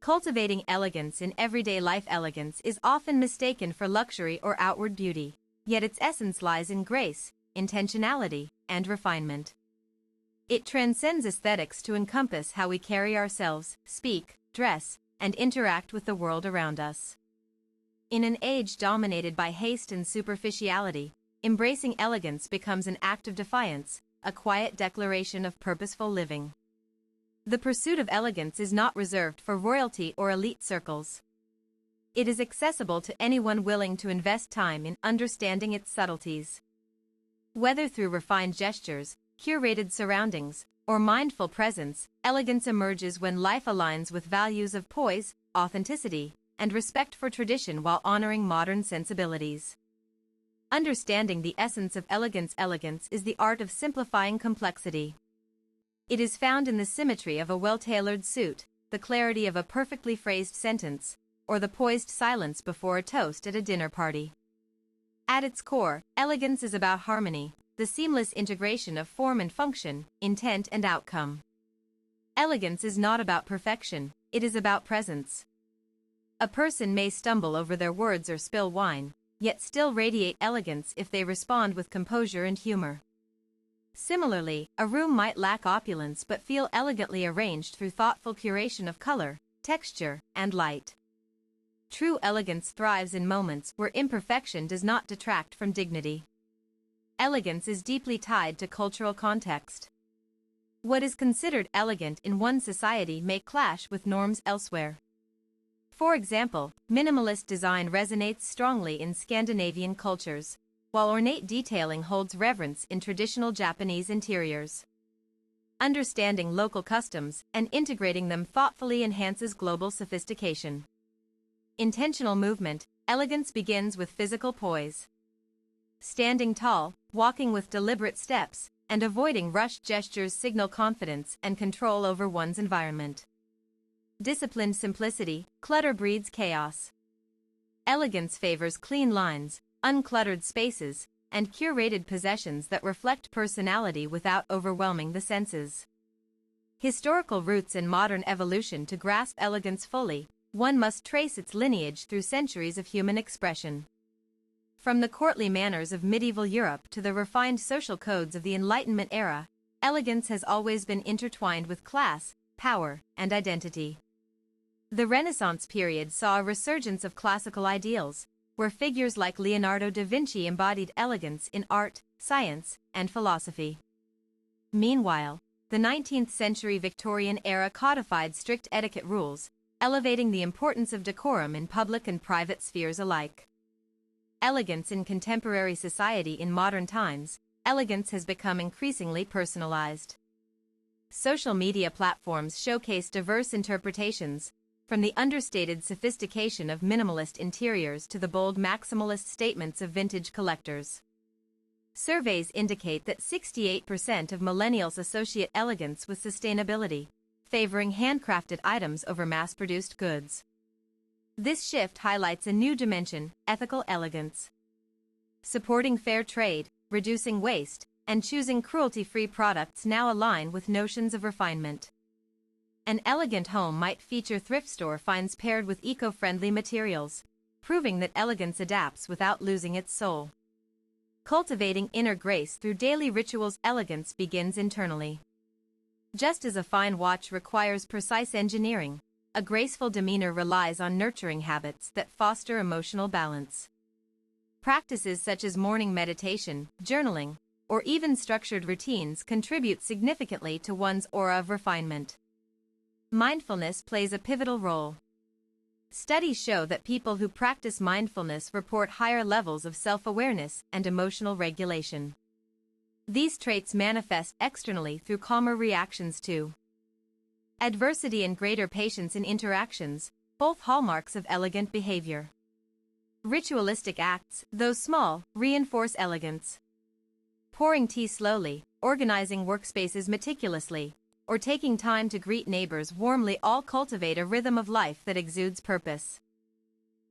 Cultivating elegance in everyday life. Elegance is often mistaken for luxury or outward beauty, yet its essence lies in grace, intentionality, and refinement. It transcends aesthetics to encompass how we carry ourselves, speak, dress, and interact with the world around us. In an age dominated by haste and superficiality, embracing elegance becomes an act of defiance, a quiet declaration of purposeful living. The pursuit of elegance is not reserved for royalty or elite circles. It is accessible to anyone willing to invest time in understanding its subtleties. Whether through refined gestures, curated surroundings, or mindful presence, elegance emerges when life aligns with values of poise, authenticity, and respect for tradition while honoring modern sensibilities. Understanding the essence of elegance. Elegance is the art of simplifying complexity. It is found in the symmetry of a well-tailored suit, the clarity of a perfectly phrased sentence, or the poised silence before a toast at a dinner party. At its core, elegance is about harmony, the seamless integration of form and function, intent and outcome. Elegance is not about perfection, it is about presence. A person may stumble over their words or spill wine, yet still radiate elegance if they respond with composure and humor. Similarly, a room might lack opulence but feel elegantly arranged through thoughtful curation of color, texture, and light. True elegance thrives in moments where imperfection does not detract from dignity. Elegance is deeply tied to cultural context. What is considered elegant in one society may clash with norms elsewhere. For example, minimalist design resonates strongly in Scandinavian cultures, while ornate detailing holds reverence in traditional Japanese interiors. Understanding local customs and integrating them thoughtfully enhances global sophistication. Intentional movement. Elegance begins with physical poise. Standing tall, walking with deliberate steps, and avoiding rushed gestures signal confidence and control over one's environment. Disciplined simplicity. Clutter breeds chaos. Elegance favors clean lines, uncluttered spaces, and curated possessions that reflect personality without overwhelming the senses. Historical roots and modern evolution. To grasp elegance fully, one must trace its lineage through centuries of human expression. From the courtly manners of medieval Europe to the refined social codes of the Enlightenment era, elegance has always been intertwined with class, power, and identity. The Renaissance period saw a resurgence of classical ideals, where figures like Leonardo da Vinci embodied elegance in art, science, and philosophy. Meanwhile, the 19th century Victorian era codified strict etiquette rules, elevating the importance of decorum in public and private spheres alike. Elegance in contemporary society. In modern times, elegance has become increasingly personalized. Social media platforms showcase diverse interpretations, from the understated sophistication of minimalist interiors to the bold maximalist statements of vintage collectors. Surveys indicate that 68% of millennials associate elegance with sustainability, favoring handcrafted items over mass-produced goods. This shift highlights a new dimension: ethical elegance. Supporting fair trade, reducing waste, and choosing cruelty-free products now align with notions of refinement. An elegant home might feature thrift store finds paired with eco-friendly materials, proving that elegance adapts without losing its soul. Cultivating inner grace through daily rituals. Elegance begins internally. Just as a fine watch requires precise engineering, a graceful demeanor relies on nurturing habits that foster emotional balance. Practices such as morning meditation, journaling, or even structured routines contribute significantly to one's aura of refinement. Mindfulness plays a pivotal role. Studies show that people who practice mindfulness report higher levels of self-awareness and emotional regulation. These traits manifest externally through calmer reactions to adversity and greater patience in interactions, both hallmarks of elegant behavior. Ritualistic acts, though small, reinforce elegance. Pouring tea slowly, organizing workspaces meticulously, or taking time to greet neighbors warmly all cultivate a rhythm of life that exudes purpose.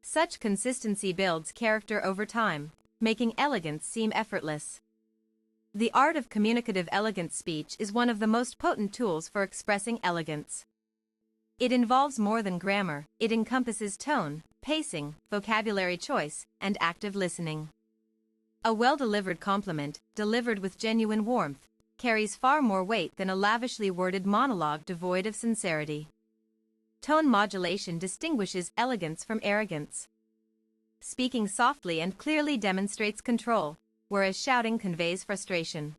Such consistency builds character over time, making elegance seem effortless. The art of communicative elegant speech is one of the most potent tools for expressing elegance. It involves more than grammar, it encompasses tone, pacing, vocabulary choice, and active listening. A well-delivered compliment, delivered with genuine warmth, carries far more weight than a lavishly worded monologue devoid of sincerity. Tone modulation distinguishes elegance from arrogance. Speaking softly and clearly demonstrates control, whereas shouting conveys frustration.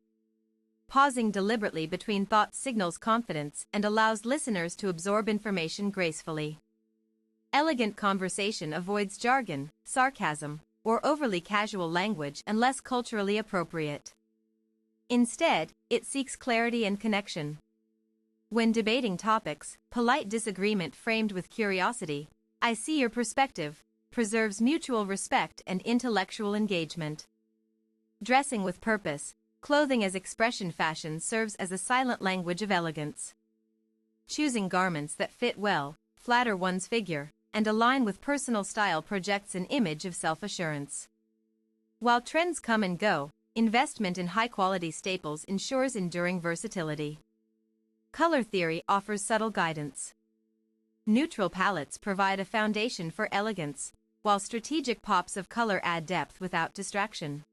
Pausing deliberately between thoughts signals confidence and allows listeners to absorb information gracefully. Elegant conversation avoids jargon, sarcasm, or overly casual language unless culturally appropriate. Instead, it seeks clarity and connection. When debating topics, polite disagreement framed with curiosity, "I see your perspective," preserves mutual respect and intellectual engagement. Dressing with purpose, clothing as expression fashion serves as a silent language of elegance. Choosing garments that fit well, flatter one's figure, and align with personal style projects an image of self-assurance. While trends come and go, investment in high-quality staples ensures enduring versatility. Color theory offers subtle guidance. Neutral palettes provide a foundation for elegance, while strategic pops of color add depth without distraction.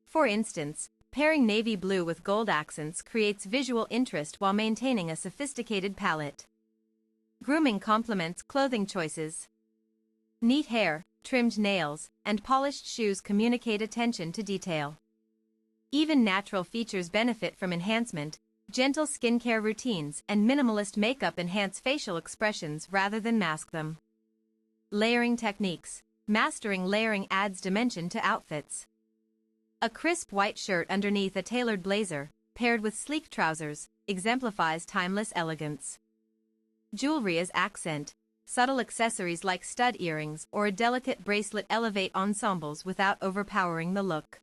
For instance, pairing navy blue with gold accents creates visual interest while maintaining a sophisticated palette. Grooming complements clothing choices. Neat hair, trimmed nails, and polished shoes communicate attention to detail. Even natural features benefit from enhancement. Gentle skincare routines and minimalist makeup enhance facial expressions rather than mask them. Layering techniques. Mastering layering adds dimension to outfits. A crisp white shirt underneath a tailored blazer, paired with sleek trousers, exemplifies timeless elegance. Jewelry as accent. Subtle accessories like stud earrings or a delicate bracelet elevate ensembles without overpowering the look.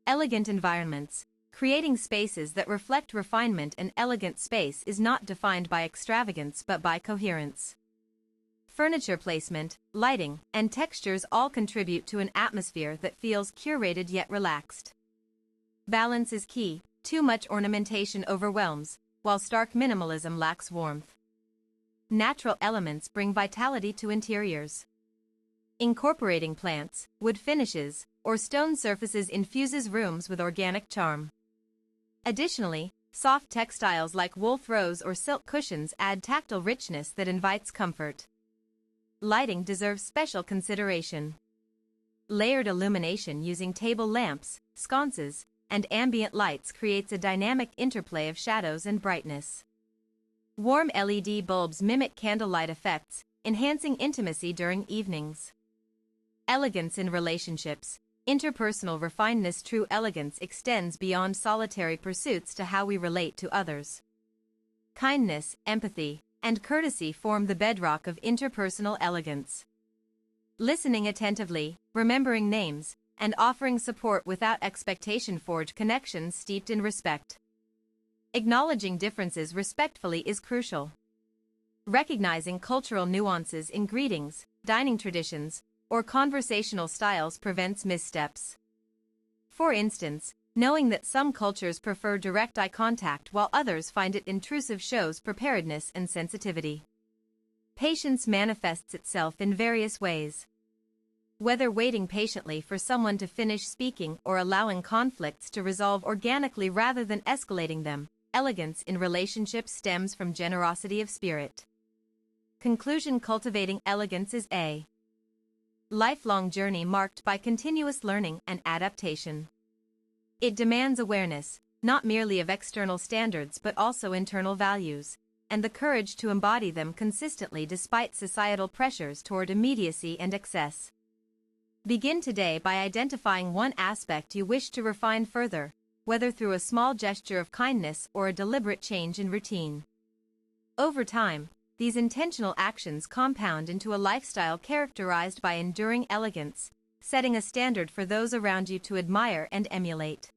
Elegant environments. Creating spaces that reflect refinement and elegant space is not defined by extravagance but by coherence. Furniture placement, lighting, and textures all contribute to an atmosphere that feels curated yet relaxed. Balance is key. Too much ornamentation overwhelms, while stark minimalism lacks warmth. Natural elements bring vitality to interiors. Incorporating plants, wood finishes, or stone surfaces infuses rooms with organic charm. Additionally, soft textiles like wool throws or silk cushions add tactile richness that invites comfort. Lighting deserves special consideration. Layered illumination using table lamps, sconces, and ambient lights creates a dynamic interplay of shadows and brightness. Warm LED bulbs mimic candlelight effects, enhancing intimacy during evenings. Elegance in relationships. Interpersonal refinedness. True elegance extends beyond solitary pursuits to how we relate to others. Kindness, empathy, and courtesy form the bedrock of interpersonal elegance. Listening attentively, remembering names, and offering support without expectation forge connections steeped in respect. Acknowledging differences respectfully is crucial. Recognizing cultural nuances in greetings, dining traditions, or conversational styles prevents missteps. For instance, knowing that some cultures prefer direct eye contact while others find it intrusive shows preparedness and sensitivity. Patience manifests itself in various ways. Whether waiting patiently for someone to finish speaking or allowing conflicts to resolve organically rather than escalating them, elegance in relationships stems from generosity of spirit. Conclusion: cultivating elegance is a lifelong journey marked by continuous learning and adaptation. It demands awareness, not merely of external standards but also internal values, and the courage to embody them consistently despite societal pressures toward immediacy and excess. Begin today by identifying one aspect you wish to refine further, whether through a small gesture of kindness or a deliberate change in routine. Over time, these intentional actions compound into a lifestyle characterized by enduring elegance, setting a standard for those around you to admire and emulate.